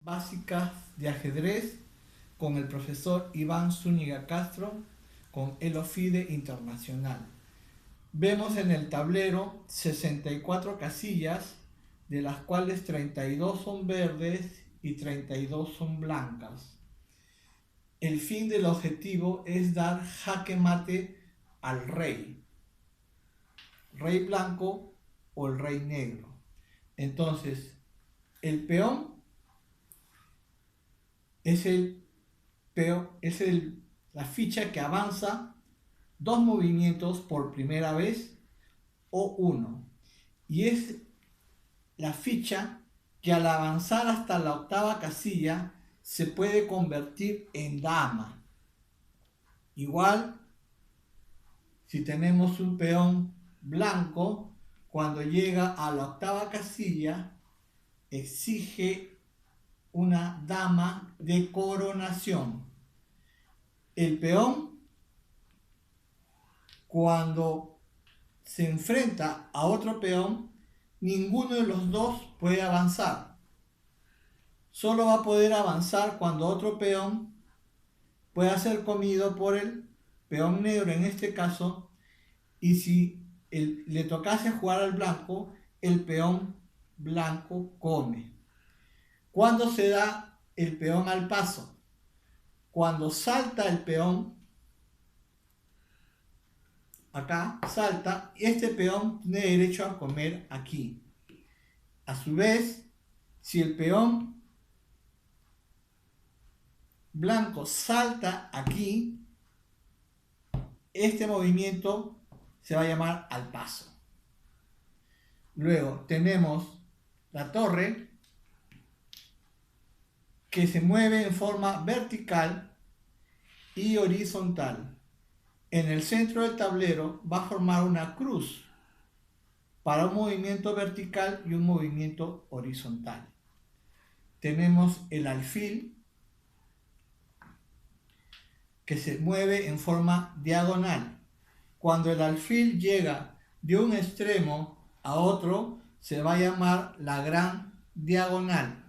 básicas de ajedrez con el profesor Iván Zúñiga Castro con Elofide Internacional. Vemos en el tablero 64 casillas, de las cuales 32 son verdes y 32 son blancas. El fin del objetivo es dar jaque mate al rey blanco o el rey negro. Entonces, el peón es la ficha que avanza 2 movimientos por primera vez o uno. Y es la ficha que al avanzar hasta la octava casilla se puede convertir en dama. Igual, si tenemos un peón blanco, cuando llega a la octava casilla, exige una dama de coronación. El peón, cuando se enfrenta a otro peón, ninguno de los dos puede avanzar. Solo va a poder avanzar cuando otro peón pueda ser comido por el peón negro en este caso, y si le tocase jugar al blanco, el peón blanco come. ¿Cuándo se da el peón al paso? Cuando salta el peón, acá salta, y este peón tiene derecho a comer aquí. A su vez, si el peón blanco salta aquí, este movimiento se va a llamar al paso. Luego tenemos la torre, que se mueve en forma vertical y horizontal. En el centro del tablero va a formar una cruz para un movimiento vertical y un movimiento horizontal. Tenemos el alfil, que se mueve en forma diagonal. Cuando el alfil llega de un extremo a otro, se va a llamar la gran diagonal.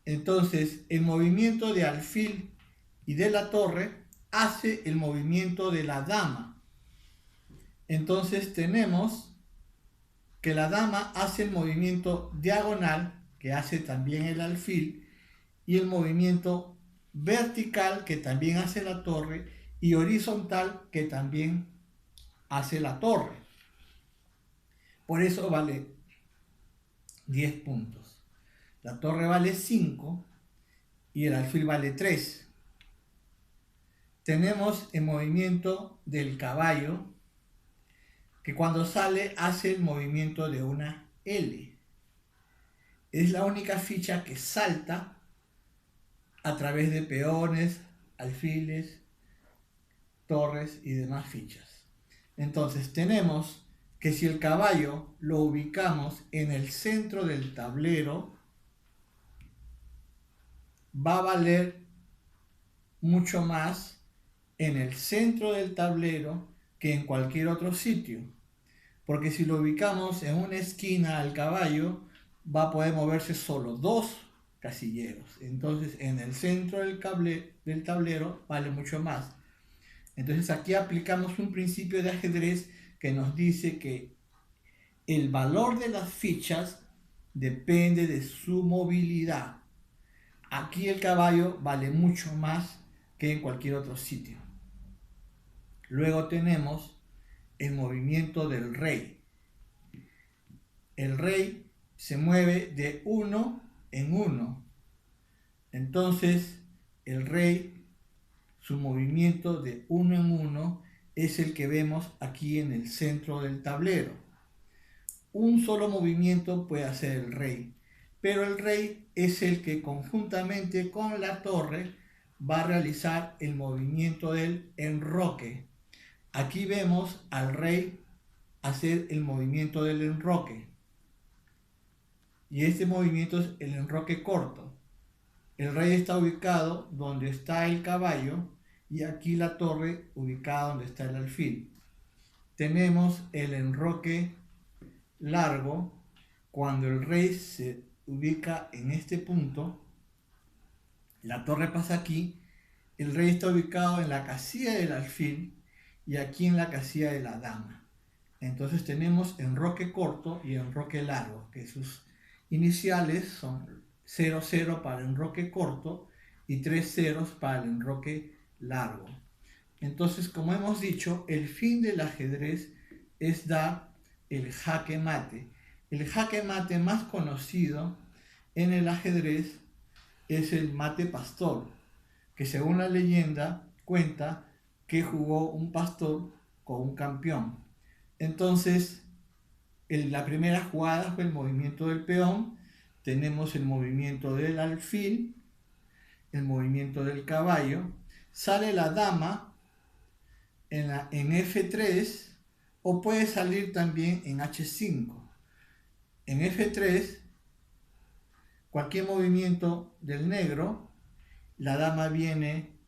Entonces, el movimiento de alfil y de la torre hace el movimiento de la dama. Entonces tenemos que la dama hace el movimiento diagonal, que hace también el alfil, y el movimiento vertical, que también hace la torre, y horizontal, que también hace la torre. Por eso vale 10 puntos. La torre vale 5 y el alfil vale 3. Tenemos el movimiento del caballo, que cuando sale hace el movimiento de una L. Es la única ficha que salta a través de peones, alfiles, torres y demás fichas. Entonces tenemos que si el caballo lo ubicamos en el centro del tablero, va a valer mucho más en el centro del tablero que en cualquier otro sitio, porque si lo ubicamos en una esquina al caballo, va a poder moverse solo 2 casilleros. Entonces en el centro del tablero vale mucho más. Entonces aquí aplicamos un principio de ajedrez que nos dice que el valor de las fichas depende de su movilidad. Aquí el caballo vale mucho más que en cualquier otro sitio. Luego tenemos el movimiento del rey. El rey se mueve de 1 en 1. Entonces el rey, su movimiento de 1 en 1 es el que vemos aquí en el centro del tablero. Un solo movimiento puede hacer el rey, pero el rey es el que conjuntamente con la torre va a realizar el movimiento del enroque. Aquí vemos al rey hacer el movimiento del enroque. Y este movimiento es el enroque corto. El rey está ubicado donde está el caballo y aquí la torre ubicada donde está el alfil. Tenemos el enroque largo cuando el rey se ubica en este punto, la torre pasa aquí, el rey está ubicado en la casilla del alfil y aquí en la casilla de la dama. Entonces tenemos enroque corto y enroque largo, que sus iniciales son 00 para el enroque corto y 3 ceros para el enroque largo. Entonces, como hemos dicho, el fin del ajedrez es dar el jaque mate. El jaque mate más conocido en el ajedrez es el mate pastor, que según la leyenda cuenta que jugó un pastor con un campeón. Entonces, la primera jugada fue el movimiento del peón, tenemos el movimiento del alfil, el movimiento del caballo, sale la dama en F3 o puede salir también en H5. En F3, cualquier movimiento del negro, la dama viene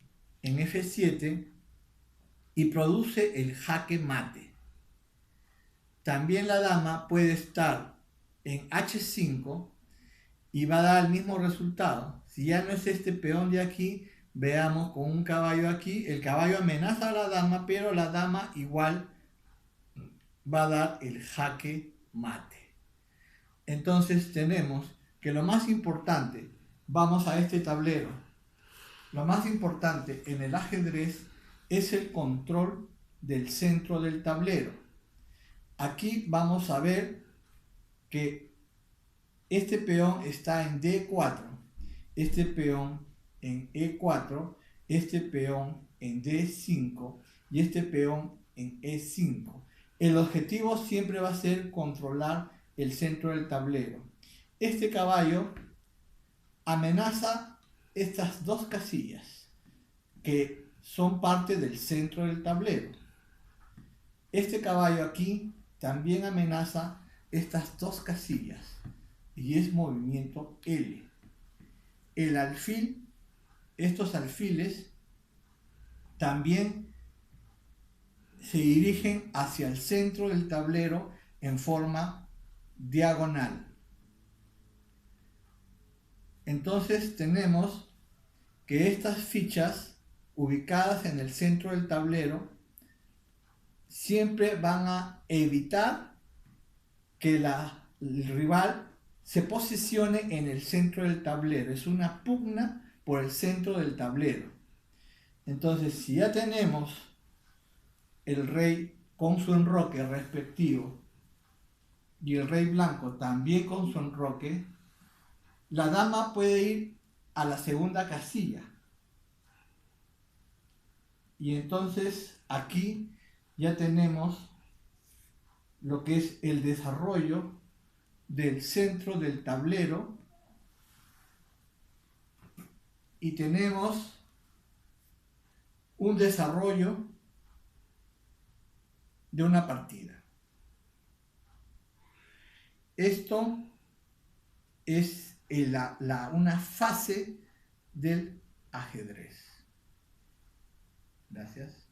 en F7 y produce el jaque mate. También la dama puede estar en H5 y va a dar el mismo resultado. Si ya no es este peón de aquí, veamos con un caballo aquí, el caballo amenaza a la dama, pero la dama igual va a dar el jaque mate. Entonces tenemos que lo más importante, vamos a este tablero, lo más importante en el ajedrez es el control del centro del tablero. Aquí vamos a ver que este peón está en D4, este peón en E4, este peón en D5 y este peón en E5. El objetivo siempre va a ser controlar el centro del tablero. Este caballo amenaza estas dos casillas que son parte del centro del tablero. Este caballo aquí también amenaza estas dos casillas y es movimiento L. El alfil, estos alfiles también se dirigen hacia el centro del tablero en forma diagonal. Entonces tenemos que estas fichas ubicadas en el centro del tablero siempre van a evitar que el rival se posicione en el centro del tablero. Es una pugna por el centro del tablero. Entonces, si ya tenemos el rey con su enroque respectivo y el rey blanco también con su enroque, la dama puede ir a la segunda casilla. Y entonces aquí ya tenemos lo que es el desarrollo del centro del tablero y tenemos un desarrollo de una partida. Esto es una fase del ajedrez. Gracias.